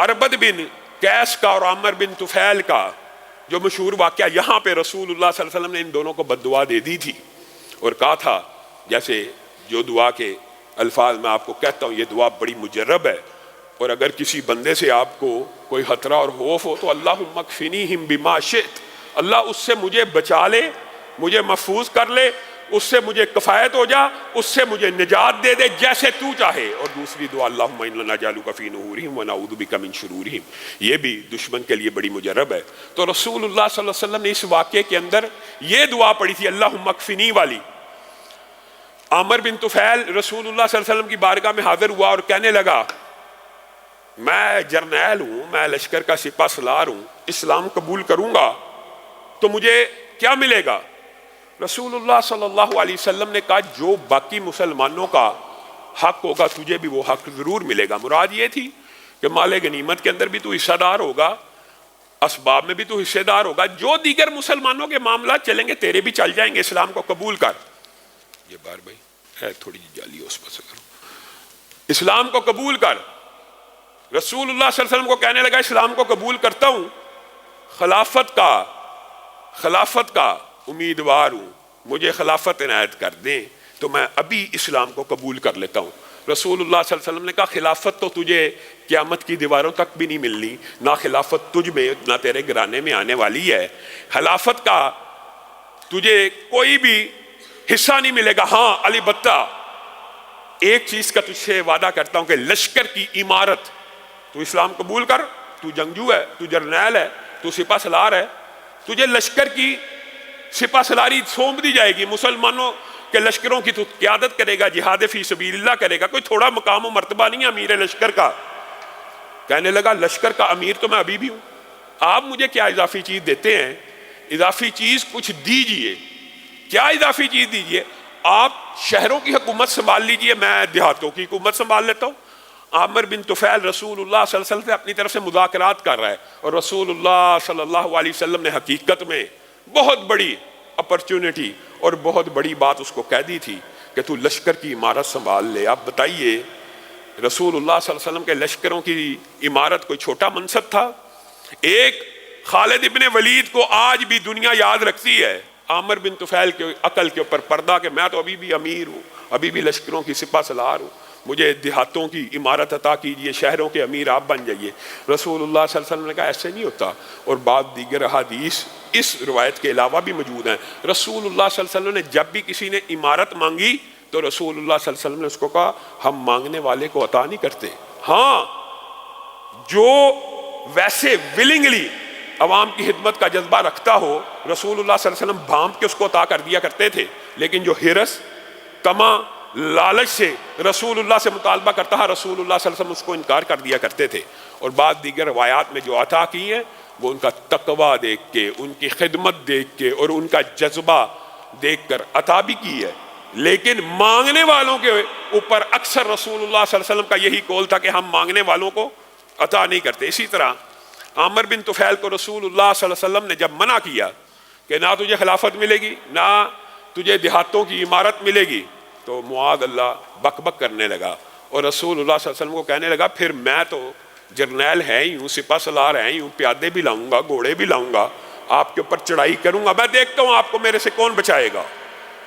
اربد بن قیس کا اور عامر بن طفیل کا جو مشہور واقعہ، یہاں پہ رسول اللہ صلی اللہ علیہ وسلم نے ان دونوں کو بد دعا دے دی تھی اور کہا تھا، جیسے جو دعا کے الفاظ میں آپ کو کہتا ہوں، یہ دعا بڑی مجرب ہے، اور اگر کسی بندے سے آپ کو کوئی خطرہ اور خوف ہو تو اللہم اکفنیہم بما شئت، اللہ اس سے مجھے بچا لے، مجھے محفوظ کر لے، اس سے مجھے کفایت ہو جا، اس سے مجھے نجات دے دے جیسے تو چاہے۔ اور دوسری دعا اللہم انا نجعلک فی نحورہم ونعوذ بک من شرورہم، یہ بھی دشمن کے لیے بڑی مجرب ہے۔ تو رسول اللہ صلی اللہ علیہ وسلم نے اس واقعے کے اندر یہ دعا پڑھی تھی اللہم اکفنی والی۔ عامر بن طفیل رسول اللہ صلی اللہ علیہ وسلم کی بارگاہ میں حاضر ہوا اور کہنے لگا، میں جرنیل ہوں، میں لشکر کا سپہ سالار ہوں، اسلام قبول کروں گا تو مجھے کیا ملے گا؟ رسول اللہ صلی اللہ علیہ وسلم نے کہا، جو باقی مسلمانوں کا حق ہوگا تجھے بھی وہ حق ضرور ملے گا۔ مراد یہ تھی کہ مال غنیمت کے اندر بھی تو حصہ دار ہوگا، اسباب میں بھی تو حصہ دار ہوگا، جو دیگر مسلمانوں کے معاملات چلیں گے تیرے بھی چل جائیں گے، اسلام کو قبول کر۔ یہ بار بھائی ہے تھوڑی جی جالی، اس پر سے کرو، اسلام کو قبول کر۔ رسول اللہ صلی اللہ علیہ وسلم کو کہنے لگا، اسلام کو قبول کرتا ہوں، خلافت کا امیدوار ہوں، مجھے خلافت عنایت کر دیں تو میں ابھی اسلام کو قبول کر لیتا ہوں۔ رسول اللہ صلی اللہ علیہ وسلم نے کہا، خلافت تو تجھے قیامت کی دیواروں تک بھی نہیں ملنی، نہ خلافت تجھ میں نہ تیرے گھرانے میں آنے والی ہے، خلافت کا تجھے کوئی بھی حصہ نہیں ملے گا۔ ہاں البتہ ایک چیز کا تجھ سے وعدہ کرتا ہوں کہ لشکر کی عمارت، تو اسلام قبول کر، تو جنگجو ہے، تو جرنیل ہے، تو سپہ سالار ہے، تجھے لشکر کی سپہ سالاری سونپ دی جائے گی، مسلمانوں کے لشکروں کی تو قیادت کرے گا، جہاد فی سبیل اللہ کرے گا، کوئی تھوڑا مقام و مرتبہ نہیں ہے امیر لشکر کا۔ کہنے لگا، لشکر کا امیر تو میں ابھی بھی ہوں، آپ مجھے کیا اضافی چیز دیتے ہیں؟ اضافی چیز کچھ دیجئے۔ کیا اضافی چیز دیجئے؟ آپ شہروں کی حکومت سنبھال لیجئے، میں دیہاتوں کی حکومت سنبھال لیتا ہوں۔ عامر بن طفیل رسول اللہ صلی اللہ علیہ وسلم سے اپنی طرف سے مذاکرات کر رہا ہے، اور رسول اللہ صلی اللہ علیہ وسلم نے حقیقت میں بہت بڑی اپرچونٹی اور بہت بڑی بات اس کو کہہ دی تھی کہ تو لشکر کی عمارت سنبھال لے۔ آپ بتائیے، رسول اللہ صلی اللہ علیہ وسلم کے لشکروں کی عمارت کوئی چھوٹا منصب تھا؟ ایک خالد ابن ولید کو آج بھی دنیا یاد رکھتی ہے، عامر بن طفیل کے عقل کے اوپر پردہ کہ میں تو ابھی بھی امیر ہوں، ابھی بھی لشکروں کی سپہ سالار ہوں، مجھے دیہاتوں کی عمارت عطا کیجئے، شہروں کے امیر آپ بن جائیے۔ رسول اللہ صلی اللہ علیہ وسلم نے کہا ایسے نہیں ہوتا، اور بعض دیگر احادیث اس روایت کے علاوہ بھی موجود ہیں۔ رسول اللہ صلی اللہ علیہ وسلم نے جب بھی کسی نے عمارت مانگی تو رسول اللہ صلی اللہ علیہ وسلم نے اس کو کہا، ہم مانگنے والے کو عطا نہیں کرتے، ہاں جو ویسے ولنگلی عوام کی خدمت کا جذبہ رکھتا ہو رسول اللہ صلی اللہ علیہ وسلم بھانپ کے اس کو عطا کر دیا کرتے تھے، لیکن جو ہرس طمع لالچ سے رسول اللہ سے مطالبہ کرتا ہے رسول اللہ صلی اللہ علیہ وسلم اس کو انکار کر دیا کرتے تھے۔ اور بعض دیگر روایات میں جو عطا کی ہیں وہ ان کا تقویٰ دیکھ کے، ان کی خدمت دیکھ کے اور ان کا جذبہ دیکھ کر عطا بھی کی ہے، لیکن مانگنے والوں کے اوپر اکثر رسول اللہ صلی اللہ علیہ وسلم کا یہی قول تھا کہ ہم مانگنے والوں کو عطا نہیں کرتے۔ اسی طرح عامر بن طفیل کو رسول اللہ صلی اللہ علیہ وسلم نے جب منع کیا کہ نہ تجھے خلافت ملے گی نہ تجھے دیہاتوں کی عمارت ملے گی، تو معاذ اللہ بک بک کرنے لگا، اور رسول اللہ صلی اللہ علیہ وسلم کو کہنے لگا، پھر میں تو جرنیل ہے ہی ہوں، سپہ سالار ہے ہی ہوں، پیادے بھی لاؤں گا، گھوڑے بھی لاؤں گا، آپ کے اوپر چڑھائی کروں گا، میں دیکھتا ہوں آپ کو میرے سے کون بچائے گا۔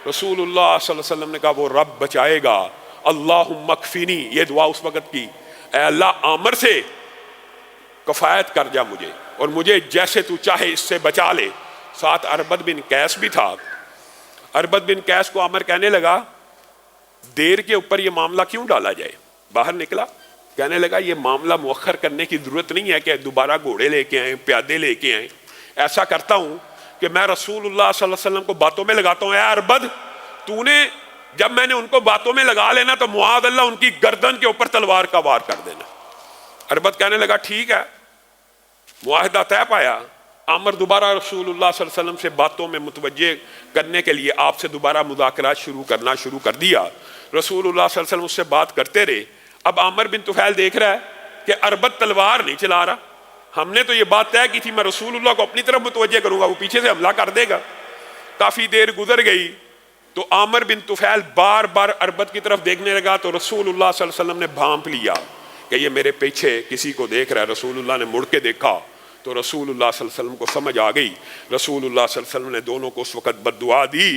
رسول اللہ صلی اللہ علیہ وسلم نے کہا، وہ رب بچائے گا، اللہم اکفنی، یہ دعا اس وقت کی، اے اللہ عامر سے کفایت کر جا مجھے، اور مجھے جیسے تو چاہے اس سے بچا لے۔ ساتھ اربد بن قیس بھی تھا۔ اربد بن قیس کو عامر کہنے لگا، دیر کے اوپر یہ معاملہ کیوں ڈالا جائے؟ باہر نکلا، کہنے لگا یہ معاملہ مؤخر کرنے کی ضرورت نہیں ہے کہ دوبارہ گھوڑے لے کے آئیں، پیادے لے کے آئیں۔ ایسا کرتا ہوں کہ میں رسول اللہ صلی اللہ علیہ وسلم کو باتوں میں لگاتا ہوں، اے اربد تو نے جب میں نے ان کو باتوں میں لگا لینا تو معاذ اللہ ان کی گردن کے اوپر تلوار کا وار کر دینا۔ اربد کہنے لگا ٹھیک ہے، معاہدہ طے پایا۔ عامر دوبارہ رسول اللہ صلی اللہ علیہ وسلم سے باتوں میں متوجہ کرنے کے لیے آپ سے دوبارہ مذاکرات شروع کر دیا۔ رسول اللہ صلی اللہ علیہ وسلم اس سے بات کرتے رہے۔ اب عامر بن طفیل دیکھ رہا ہے کہ اربد تلوار نہیں چلا رہا، ہم نے تو یہ بات طے کی تھی میں رسول اللہ کو اپنی طرف متوجہ کروں گا، وہ پیچھے سے حملہ کر دے گا۔ کافی دیر گزر گئی تو عامر بن طفیل بار بار اربد کی طرف دیکھنے لگا، تو رسول اللہ صلی اللہ علیہ وسلم نے بھانپ لیا کہ یہ میرے پیچھے کسی کو دیکھ رہا ہے۔ رسول اللہ نے مڑ کے دیکھا تو رسول اللہ صلی اللہ علیہ وسلم کو سمجھ آ گئی۔ رسول اللہ صلی اللہ علیہ وسلم نے دونوں کو اس وقت بد دعا دی،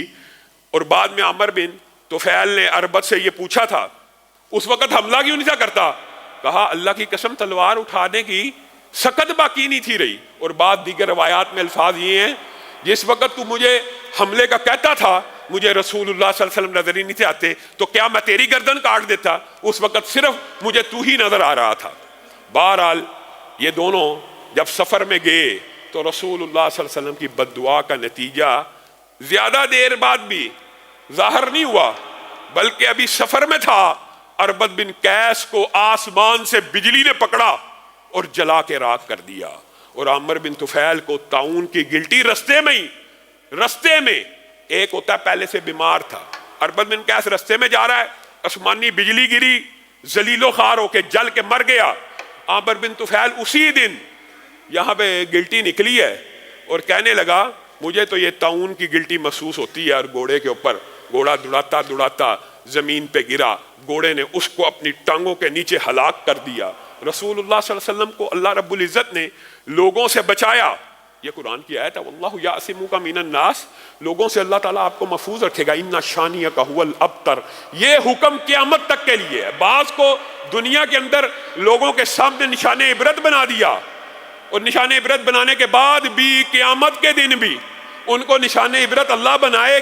اور بعد میں عمر بن طفیل نے اربد سے یہ پوچھا تھا اس وقت حملہ کیوں نہیں تھا کرتا؟ کہا اللہ کی قسم تلوار اٹھانے کی سکت باقی نہیں تھی رہی۔ اور بعد دیگر روایات میں الفاظ یہ ہیں جس وقت تو مجھے حملے کا کہتا تھا مجھے رسول اللہ صلی اللہ علیہ وسلم نظر ہی نہیں تھے آتے، تو کیا میں تیری گردن کاٹ دیتا؟ اس وقت صرف مجھے تو ہی نظر آ رہا تھا۔ بہرحال یہ دونوں جب سفر میں گئے تو رسول اللہ صلی اللہ علیہ وسلم کی بد دعا کا نتیجہ زیادہ دیر بعد بھی ظاہر نہیں ہوا، بلکہ ابھی سفر میں تھا، اربد بن قیس کو آسمان سے بجلی نے پکڑا اور جلا کے راکھ کر دیا، اور عامر بن طفیل کو طاعون کی گلٹی رستے میں ایک ہوتا ہے پہلے سے بیمار تھا، اربد بن قیس رستے میں جا رہا ہے، آسمانی بجلی گری، ذلیل و خوار ہو کے جل کے مر گیا۔ عامر بن طفیل اسی دن یہاں پہ گلٹی نکلی ہے اور کہنے لگا مجھے تو یہ طاعون کی گلٹی محسوس ہوتی ہے، اور گھوڑے کے اوپر گھوڑا دوڑاتا زمین پہ گرا، گھوڑے نے اس کو اپنی ٹانگوں کے نیچے ہلاک کر دیا۔ رسول اللہ صلی اللہ علیہ وسلم کو اللہ رب العزت نے لوگوں سے بچایا، یہ قرآن کی آیت ہے واللہ یعصمک من الناس، لوگوں سے اللہ تعالیٰ آپ کو محفوظ رکھے گا، ان شانئک ھو الابتر، یہ حکم قیامت تک کے لیے ہے۔ بعض کو دنیا کے اندر لوگوں کے سامنے نشان عبرت بنا دیا، اور نشان عبرت بنانے کے بعد بھی قیامت کے دن بھی ان کو نشان عبرت اللہ بنائے